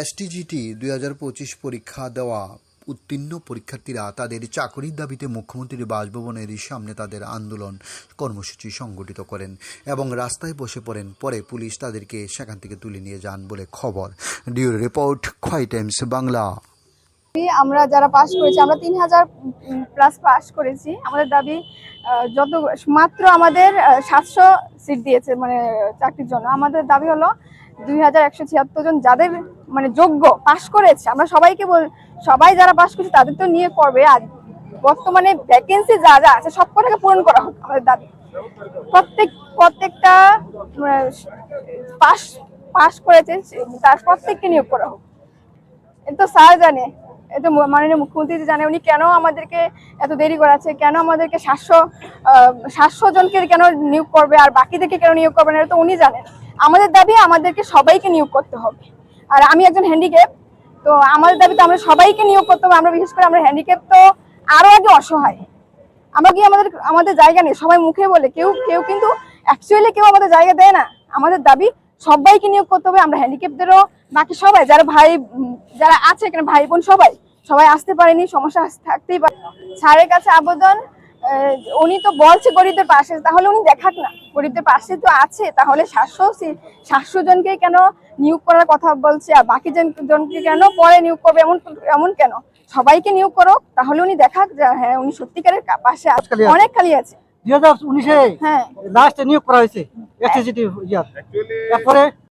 STGT 2025 পরীক্ষা দেওয়া উত্তীর্ণ পরীক্ষার্থীরা তাদের চাকরির দাবিতে মুখ্যমন্ত্রীর বাসভবনের সামনে তাদের আন্দোলন কর্মসূচি সংগঠিত করেন এবং রাস্তায় বসে পড়েন। পরে পুলিশ তাদেরকে সেখান থেকে তুলে নিয়ে যান বলে খবর। ডিউর রিপোর্ট, খোয়াই টাইমস বাংলা। আমরা যারা পাস করেছি, আমরা 3000 প্লাস পাস করেছি। আমাদের দাবি যত মাত্র আমাদের 700 সিট দিয়েছে মানে চাকরির জন্য। আমাদের দাবি হলো 2176 জন যাদের মানে যোগ্য পাস করেছে, আমরা সবাই যারা পাস করেছে তাদের তো নিয়ে করবে। আর বর্তমানে ভ্যাকেন্সি যা যা আছে সব কটাকে পূরণ করা হোক আমাদের দাবি। প্রত্যেকটা পাস করেছে তার প্রত্যেককে নিয়োগ করা হোক। তো স্যার জানে, এতো মাননীয় মুখ্যমন্ত্রী জানে উনি কেন আমাদেরকে এত দেরি করাচ্ছে, কেন আমাদেরকে 700 জনকে কেন নিয়োগ করবে আর বাকিদেরকে কেন নিয়োগ করবে না, এটা তো উনি জানেন। আমাদের দাবি আমাদেরকে সবাইকে নিয়োগ করতে হবে। আর আমি একজন হ্যান্ডিক্যাপ, তো আমাদের দাবি তো আমরা সবাইকে নিয়োগ করতে হবে। আমরা বিশেষ করে আমরা হ্যান্ডিক্যাপ তো আরো আগে অসহায়। আমরা কি আমাদের জায়গা নেই, সবাই মুখে বলে, কেউ কিন্তু অ্যাকচুয়ালি কেউ আমাদের জায়গা দেয় না। আমাদের দাবি সবাইকে নিয়োগ করতে হবে। আমরা হ্যান্ডিক্যাপদেরও বাকি সবাই যারা আছে এখানে ভাই বোন সবাই আসতে পারেনি, সমস্যা থাকতেই পারে। স্যারের কাছে আবেদন, উনি তো বলছে গরিবদের পাশে, তাহলে উনি দেখাক না, গরিবদের পাশে তো আছে। তাহলে 700 জনকে কেন নিয়োগ করার কথা বলছে আর বাকি জনকে কেন পরে নিয়োগ করবে, এমন কেন? সবাইকে নিয়োগ করো, তাহলে উনি দেখাক যে হ্যাঁ উনি সত্যিকারের পাশে আছে। অনেক খালি আছে। 2019 হ্যাঁ লাস্টে নিয়োগ করা হয়েছে এসটিজিটি। তারপরে